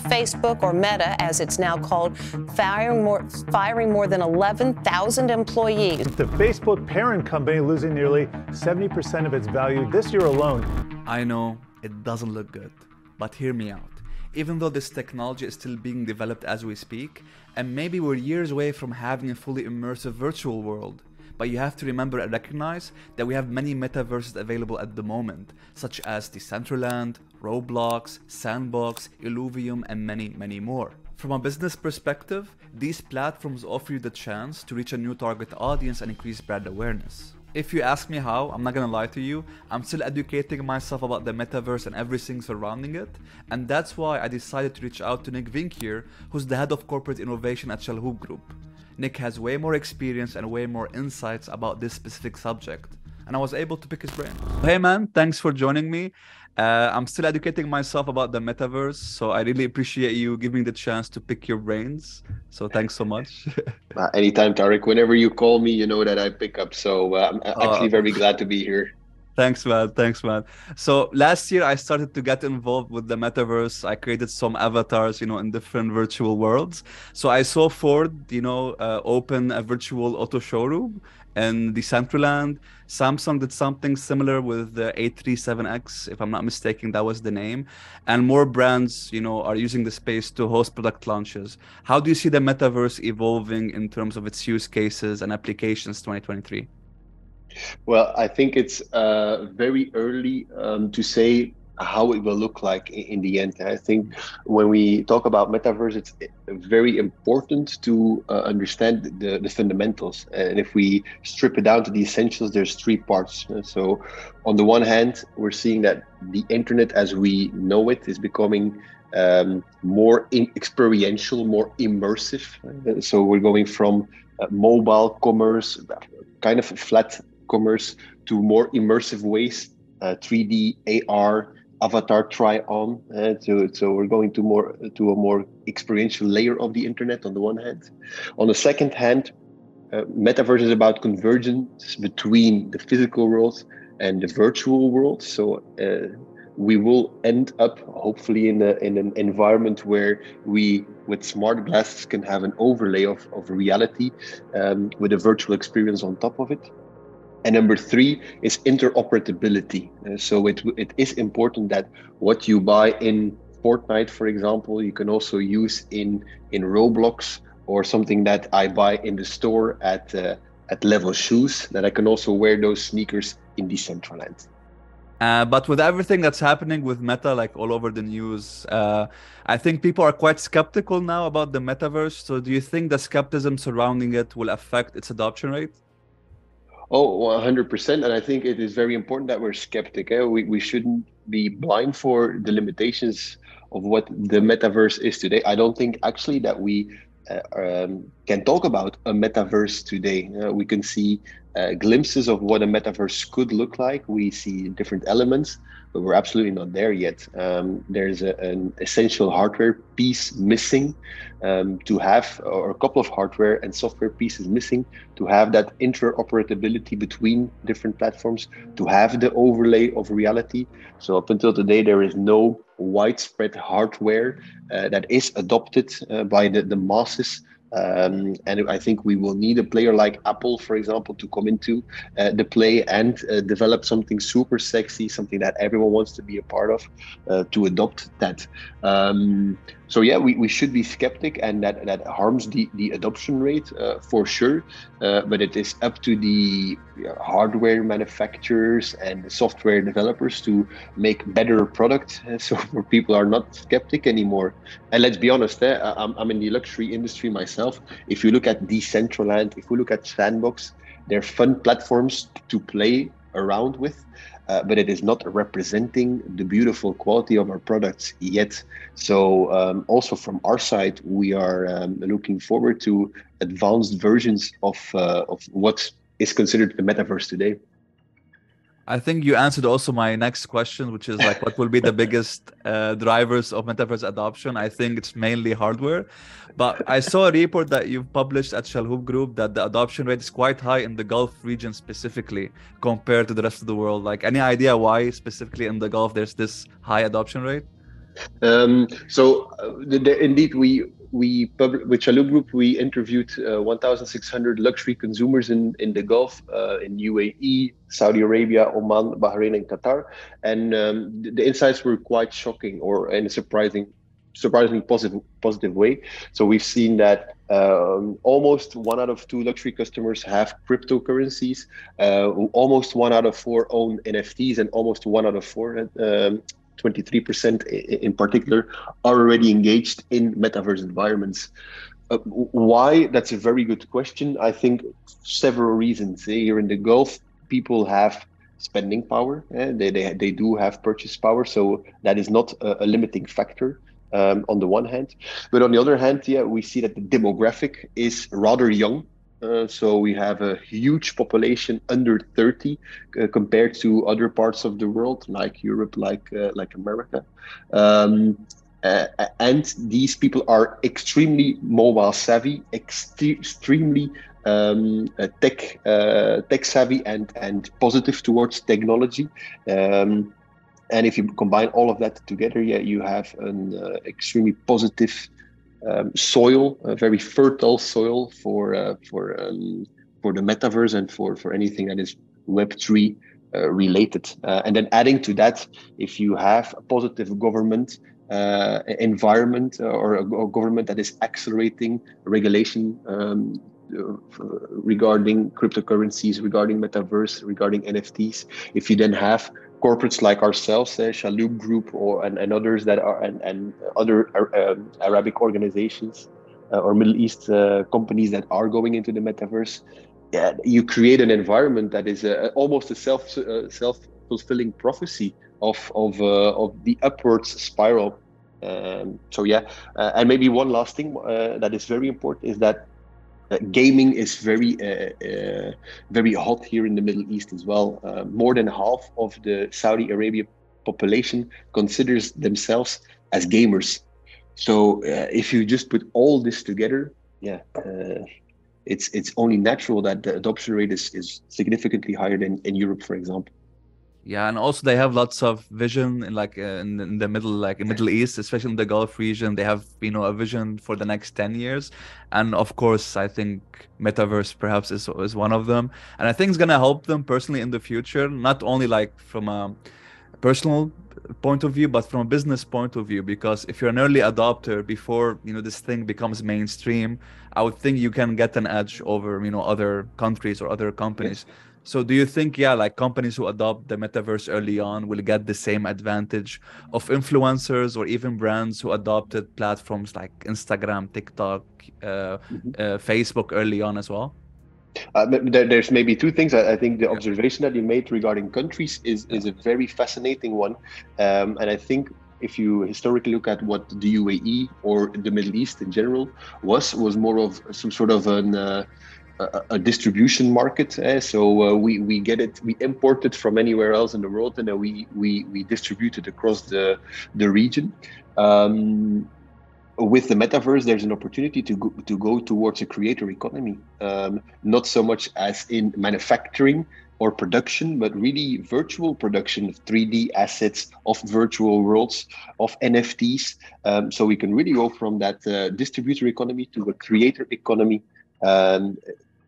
Facebook, or Meta, as it's now called, firing more than 11,000 employees. The Facebook parent company losing nearly 70% of its value this year alone. I know it doesn't look good, but hear me out. Even though this technology is still being developed as we speak, and maybe we're years away from having a fully immersive virtual world, but you have to remember and recognize that we have many metaverses available at the moment, such as Decentraland, Roblox, Sandbox, Illuvium, and many more. From a business perspective, these platforms offer you the chance to reach a new target audience and increase brand awareness. If you ask me how, I'm not gonna lie to you, I'm still educating myself about the metaverse and everything surrounding it, and that's why I decided to reach out to Nick Vinckier, who's the head of corporate innovation at Chalhoub Group. Nick has way more experience and way more insights about this specific subject, and I was able to pick his brain. Hey man, thanks for joining me. I'm still educating myself about the metaverse, so I really appreciate you giving the chance to pick your brains. So thanks so much. Anytime, Tariq. Whenever you call me, you know that I pick up. So I'm actually very glad to be here. Thanks, man. Thanks, man. So last year I started to get involved with the metaverse. I created some avatars, in different virtual worlds. So I saw Ford, open a virtual auto showroom in Decentraland. Samsung did something similar with the A37X, if I'm not mistaken, that was the name. And more brands, are using the space to host product launches. How do you see the metaverse evolving in terms of its use cases and applications 2023? Well, I think it's very early to say how it will look like in the end. I think when we talk about metaverse, it's very important to understand the fundamentals. And if we strip it down to the essentials, there's three parts. So on the one hand, we're seeing that the internet as we know it is becoming more experiential, more immersive. So we're going from mobile commerce, kind of flat commerce, to more immersive ways, 3D, AR, avatar try-on. So we're going to a more experiential layer of the internet on the one hand. On the second hand, metaverse is about convergence between the physical world and the virtual world. So we will end up hopefully in an environment where we, with smart glasses, can have an overlay of reality with a virtual experience on top of it. And number three is interoperability. So it is important that what you buy in Fortnite, for example, you can also use in Roblox, or something that I buy in the store at Level Shoes, that I can also wear those sneakers in Decentraland. But with everything that's happening with Meta, like all over the news, I think people are quite skeptical now about the metaverse. So do you think the skepticism surrounding it will affect its adoption rate? Oh, 100%. And I think it is very important that we're skeptic. We shouldn't be blind for the limitations of what the metaverse is today. I don't think actually that we can talk about a metaverse today. We can see glimpses of what a metaverse could look like. We see different elements, but we're absolutely not there yet. There's an essential hardware piece missing to have, or a couple of hardware and software pieces missing to have that interoperability between different platforms, to have the overlay of reality. So up until today, there is no widespread hardware that is adopted by the masses. And I think we will need a player like Apple, for example, to come into the play and develop something super sexy, something that everyone wants to be a part of, to adopt that. So yeah, we should be skeptic, and that harms the adoption rate for sure. But it is up to the hardware manufacturers and the software developers to make better products, so where people are not skeptic anymore. And let's be honest, I'm in the luxury industry myself. If you look at Decentraland, if we look at Sandbox, they're fun platforms to play around with. But it is not representing the beautiful quality of our products yet. So also from our side, we are looking forward to advanced versions of what is considered the metaverse today. I think you answered also my next question, which is like, what will be the biggest drivers of metaverse adoption? I think it's mainly hardware. But I saw a report that you've published at Chalhoub Group that the adoption rate is quite high in the Gulf region specifically compared to the rest of the world. Like, any idea why specifically in the Gulf there's this high adoption rate? Indeed, with Chalhoub Group, we interviewed 1,600 luxury consumers in the Gulf, in UAE, Saudi Arabia, Oman, Bahrain, and Qatar, and the insights were quite shocking, or in a surprisingly positive way. So we've seen that almost 1 out of 2 luxury customers have cryptocurrencies, almost 1 out of 4 own NFTs, and almost 1 out of 4. 23% in particular are already engaged in metaverse environments. Why? That's a very good question. I think several reasons. Here in the Gulf, people have spending power. They do have purchase power, so that is not a limiting factor. On the one hand, but on the other hand, yeah, we see that the demographic is rather young. So we have a huge population under 30 compared to other parts of the world, like Europe, like America. And these people are extremely mobile savvy, extremely tech savvy, and positive towards technology. And if you combine all of that together, yeah, you have an extremely positive soil, a very fertile soil for the metaverse and for anything that is Web3 related. And then adding to that, if you have a positive government environment, or a government that is accelerating regulation regarding cryptocurrencies, regarding metaverse, regarding NFTs, if you then have corporates like ourselves, Chalhoub Group, and others that are, and other Arabic organizations or Middle East companies that are going into the metaverse, yeah, you create an environment that is almost a self-fulfilling prophecy of the upwards spiral. So yeah, and maybe one last thing that is very important is that gaming is very hot here in the Middle East as well. More than half of the Saudi Arabia population considers themselves as gamers. So if you just put all this together, yeah, it's only natural that the adoption rate is significantly higher than in Europe, for example. Yeah, and also they have lots of vision in in the middle, like in Middle East, especially in the Gulf region. They have, a vision for the next 10 years. And of course, I think metaverse perhaps is one of them. And I think it's gonna help them personally in the future, not only like from a personal point of view, but from a business point of view, because if you're an early adopter before, this thing becomes mainstream, I would think you can get an edge over, other countries or other companies. Yes. So do you think, yeah, like companies who adopt the metaverse early on will get the same advantage of influencers or even brands who adopted platforms like Instagram, TikTok, Facebook early on as well? There's maybe 2 things. I think the Yeah. observation that you made regarding countries is a very fascinating one. And I think if you historically look at what the UAE or the Middle East in general was more of some sort of a distribution market. So we get it, we import it from anywhere else in the world, and then we distribute it across the region. With the metaverse, there's an opportunity to go towards a creator economy, not so much as in manufacturing or production, but really virtual production of 3D assets, of virtual worlds, of NFTs. So we can really go from that distributor economy to a creator economy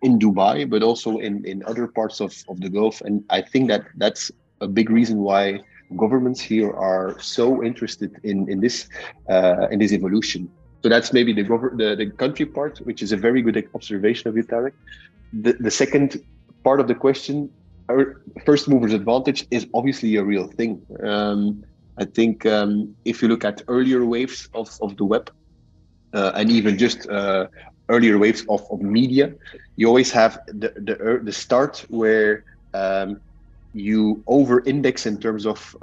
in Dubai, but also in other parts of the Gulf. And I think that's a big reason why governments here are so interested in this evolution. So that's maybe the country part, which is a very good observation of you, Tarek. The second part of the question, our first movers advantage is obviously a real thing. I think if you look at earlier waves of the web, and even just earlier waves of media, you always have the start where you over-index in terms of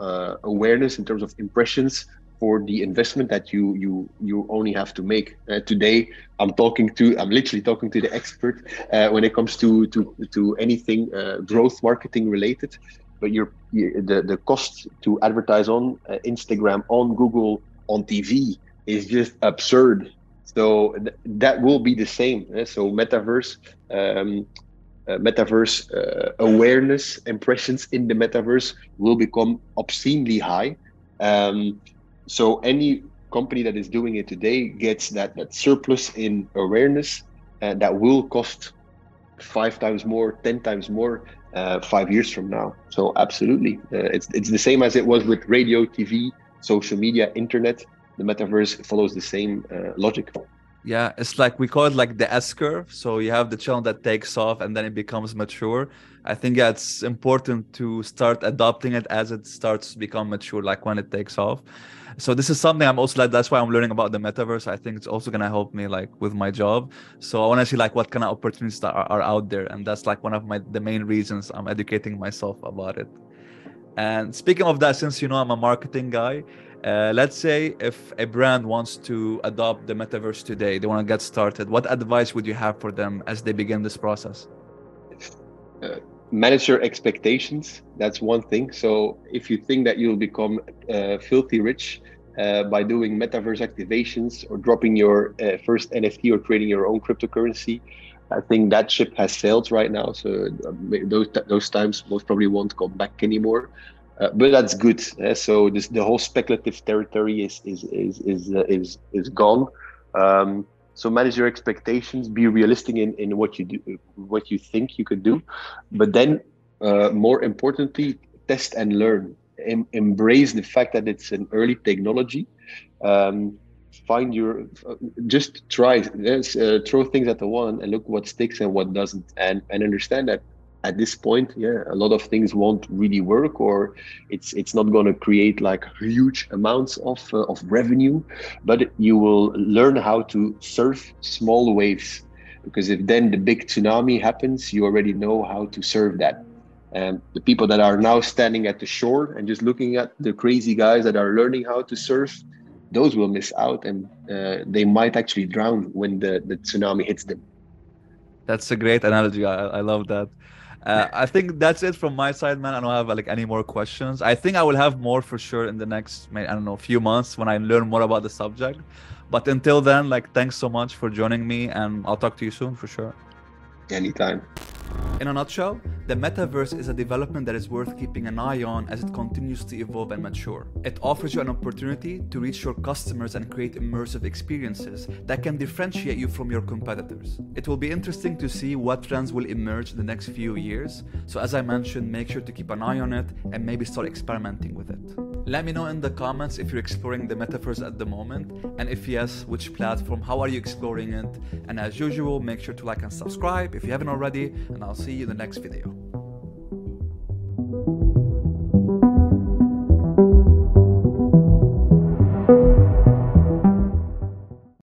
awareness, in terms of impressions for the investment that you only have to make. Today, I'm literally talking to the expert when it comes to anything growth marketing related. But the cost to advertise on Instagram, on Google, on TV is just absurd. So that will be the same. So metaverse awareness, impressions in the metaverse will become obscenely high. So any company that is doing it today gets that surplus in awareness, and that will cost 5 times more, 10 times more 5 years from now. So absolutely, it's the same as it was with radio, TV, social media, internet. The metaverse follows the same logic. Yeah, it's like we call it like the S curve. So you have the channel that takes off and then it becomes mature. I think yeah, it's important to start adopting it as it starts to become mature, like when it takes off. So this is something I'm also like, that's why I'm learning about the metaverse. I think it's also gonna help me like with my job. So I want to see like what kind of opportunities that are out there. And that's like one of the main reasons I'm educating myself about it. And speaking of that, since you know I'm a marketing guy, let's say if a brand wants to adopt the metaverse today, they want to get started, what advice would you have for them as they begin this process? Manage your expectations. That's one thing. So if you think that you'll become filthy rich by doing metaverse activations or dropping your first NFT or creating your own cryptocurrency, I think that ship has sailed right now. So those times most probably won't come back anymore. But that's good. So the whole speculative territory is gone. So manage your expectations, be realistic in what you do, what you think you could do, but then more importantly, test and learn. Embrace the fact that it's an early technology. Find your, just try, throw things at the wall and look what sticks and what doesn't, and understand that at this point, yeah, a lot of things won't really work, or it's not going to create like huge amounts of revenue, but you will learn how to surf small waves, because if then the big tsunami happens, you already know how to surf that. And the people that are now standing at the shore and just looking at the crazy guys that are learning how to surf, those will miss out, and they might actually drown when the tsunami hits them. That's a great analogy. I love that. I think that's it from my side, man. I don't have like any more questions. I think I will have more for sure in the next, I don't know, few months when I learn more about the subject. But until then, like, thanks so much for joining me, and I'll talk to you soon for sure. Anytime. In a nutshell, the metaverse is a development that is worth keeping an eye on as it continues to evolve and mature. It offers you an opportunity to reach your customers and create immersive experiences that can differentiate you from your competitors. It will be interesting to see what trends will emerge in the next few years, so as I mentioned, make sure to keep an eye on it and maybe start experimenting with it. Let me know in the comments if you're exploring the metaverse at the moment, and if yes, which platform, how are you exploring it? And as usual, make sure to like and subscribe if you haven't already, and I'll see you in the next video.